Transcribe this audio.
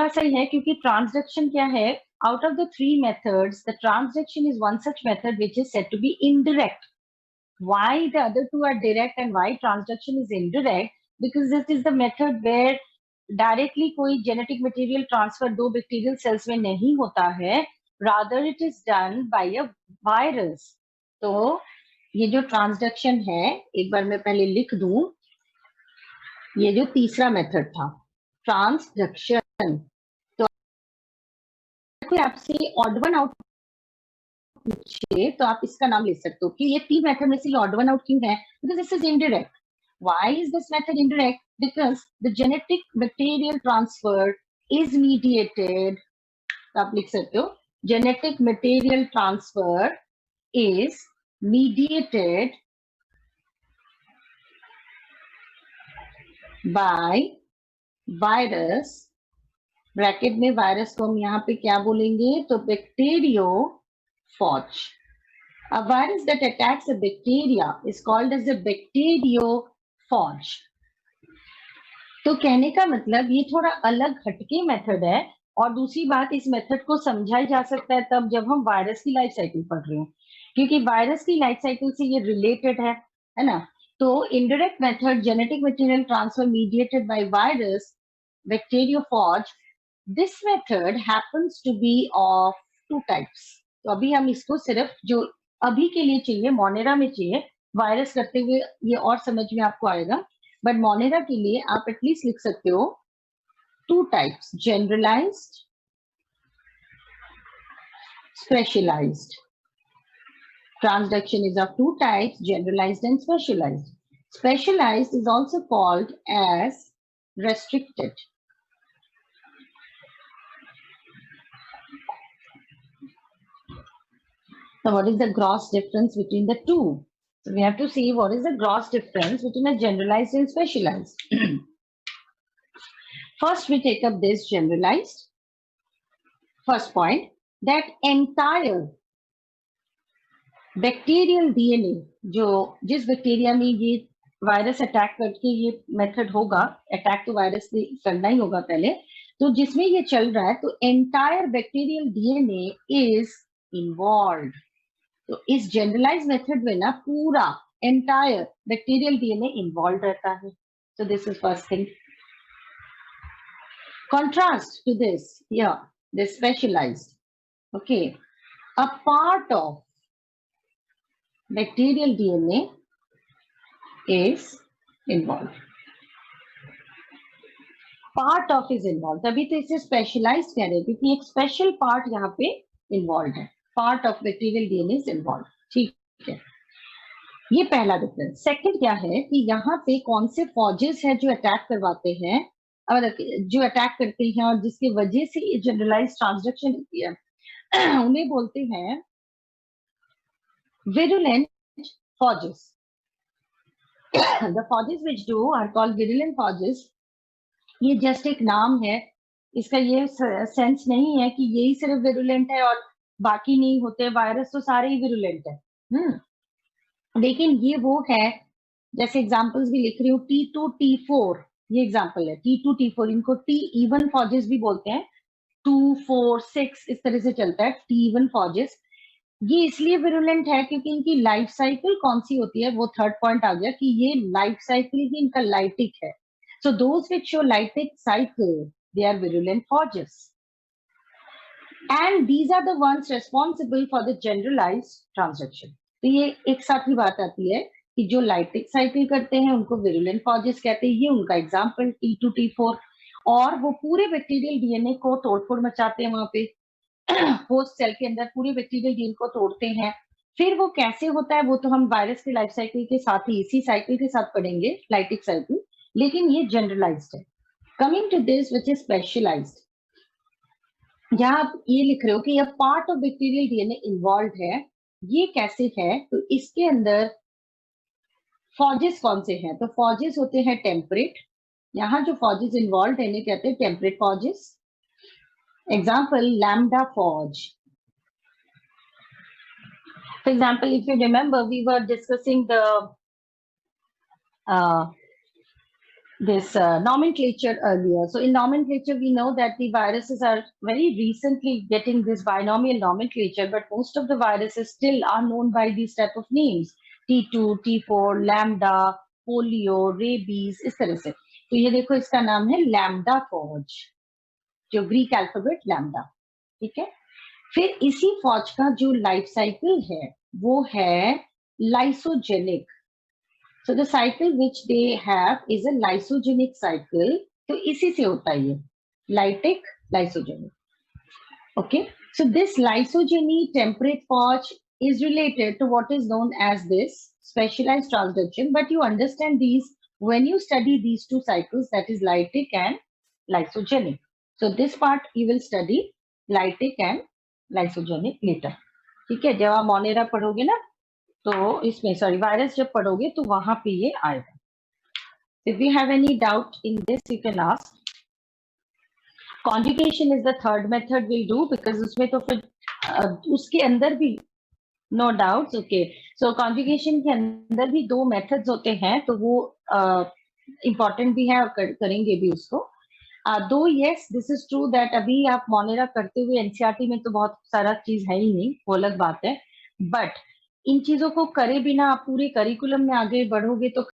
सही है, क्योंकि ट्रांसडक्शन क्या है, out of the three methods, the transduction is one such method which is said to be indirect. Why the other two are direct and why transduction is indirect? Because this is the method where directly कोई genetic material transfer दो bacterial cells में नहीं होता है, rather it is done by a virus. तो ये जो transduction है, एक बार मैं पहले लिख दूं, ये जो तीसरा मेथड था ट्रांसडक्शन, तो कोई आपसे ऑड वन आउट पूछे तो आप इसका नाम ले सकते हो कि ये तीन मेथड में से ये ऑड वन आउट क्यों है, because this is indirect. Why is this method indirect? Because the genetic bacterial transfer is mediated. तो आप लिख सकते हो genetic material transfer is mediated by virus. Bracket में वायरस को हम यहाँ पे क्या बोलेंगे, तो बैक्टीरियोफॉज. A virus that attacks a bacteria is called as a bacteriophage. तो कहने का मतलब ये थोड़ा अलग हटके मेथड है. और दूसरी बात, इस मेथड को समझा जा सकता है तब जब हम वायरस की लाइफ साइकिल पढ़ रहे हो, क्योंकि वायरस की लाइफ साइकिल से ये रिलेटेड है ना. तो indirect method genetic material transfer mediated by virus bacteriophage. This method happens to be of two types. तो अभी हम इसको सिर्फ जो अभी के लिए चाहिए, मोनेरा में चाहिए. वायरस करते हुए ये और समझ में आपको आएगा, बट मोनेरा के लिए आप एटलीस्ट लिख सकते हो two types, generalised, specialised. Transduction is of two types, generalized and specialized. Specialized is also called as restricted. So what is the gross difference between the two? So we have to see what is the gross difference between a generalized and specialized. First, we take up this generalized. First point, that entire bacterial DNA, जो जिस bacteria में ये virus attack करके ये method होगा, attack तो virus से करना ही होगा पहले, तो जिसमें ये चल रहा है, तो entire bacterial DNA is involve. तो इस जनरलाइज मेथड में ना पूरा एंटायर बैक्टीरियल डीएनए इन्वॉल्व रहता है. So this is first thing. Contrast to this, here, this specialized. Okay, a part of bacterial DNA is involved. Part of is involved. तभी तो इसे specialized कह रहे हैं, क्योंकि एक special part यहाँ पे involved है. Part of bacterial DNA is involved. ठीक है, ये पहला डिफरेंस. सेकंड क्या है कि यहाँ पे कौन से फॉजेस है जो अटैक करवाते हैं, और जो अटैक करते हैं और जिसकी वजह से ये जनरलाइज ट्रांसडक्शन होती है, उन्हें बोलते हैं virulent phages. The phages which do are called virulent phages. ये जस्ट एक नाम है, इसका ये सेंस नहीं है कि यही सिर्फ विरुलेंट है और बाकी नहीं होते. वायरस तो सारे ही विरुलेंट है. लेकिन ये वो है, जैसे एग्जांपल्स भी लिख रही हूँ, T2 T4 ये एग्जांपल है. T2 T4 इनको T even फॉजेस भी बोलते हैं. 2 4 6 इस तरह से चलता है T even फॉजेस. ये इसलिए विरुलेंट है क्योंकि इनकी लाइफ साइकिल कौन सी होती है, वो थर्ड पॉइंट आ गया कि ये लाइफ साइकिल ही इनका लाइटिक है. So those which show lytic cycle, they are virulent phages, and these are the ones responsible for the generalised transduction. तो ये एक साथ ही बात आती है कि जो लाइटिक साइकिल करते हैं उनको विरुलेंट फॉजेस कहते हैं. ये उनका एग्जाम्पल T2 T4, और वो पूरे बैक्टीरियल डीएनए को तोड़फोड़ मचाते हैं वहां पे. होस्ट सेल के अंदर पूरे बैक्टीरियल डीएनए को तोड़ते हैं. फिर वो कैसे होता है वो तो हम वायरस के लाइफ साइकिल के साथ ही, इसी साइकिल के साथ पढ़ेंगे, लाइटिक साइकिल. लेकिन ये जनरलाइज्ड है. Coming to this which is specialised, जहां आप ये लिख रहे हो कि ये part of bacterial DNA involve है. ये कैसे है, तो इसके अंदर फॉजेस कौन से हैं, तो फॉजेस होते हैं टेम्परेट. यहाँ जो फॉजेस इन्वॉल्व है इन्हें कहते हैं temperate फॉजेस. Example, lambda phage. For example, if you remember, we were discussing the this nomenclature earlier. So in nomenclature, we know that the viruses are very recently getting this binomial nomenclature, but most of the viruses still are known by these type of names: T2, T4, lambda, polio, rabies, इस तरह से. तो ये देखो इसका नाम है lambda फॉज, जो ग्रीक अल्फाबेट लैम्डा. ठीक है. फिर इसी फौज का जो लाइफ साइकिल है वो है lysogenic. So the cycle which they have is a lysogenic cycle. तो इसी से होता है ये lytic lysogenic. Okay. So this lysogeny temperate pouch is related to what is known as this specialized transduction. But you understand these when you study these two cycles, that is lytic and lysogenic. So this part you will study lytic and lysogenic later. ठीक है. जब आप Monera पढ़ोगे ना तो इसमें sorry virus जब पढ़ोगे तो वहां पे ये आएगा. If you have any doubt in this, you can ask. Conjugation is the third method we'll do because उसमें तो फिर उसके अंदर भी no doubts. Okay, so conjugation के अंदर भी दो methods होते हैं तो वो important भी है और करेंगे भी उसको. दो yes, this is true that अभी आप मोनेरा करते हुए एनसीईआरटी में तो बहुत सारा चीज है ही नहीं, वो अलग बात है. बट इन चीजों को करे बिना आप पूरे करिकुलम में आगे बढ़ोगे तो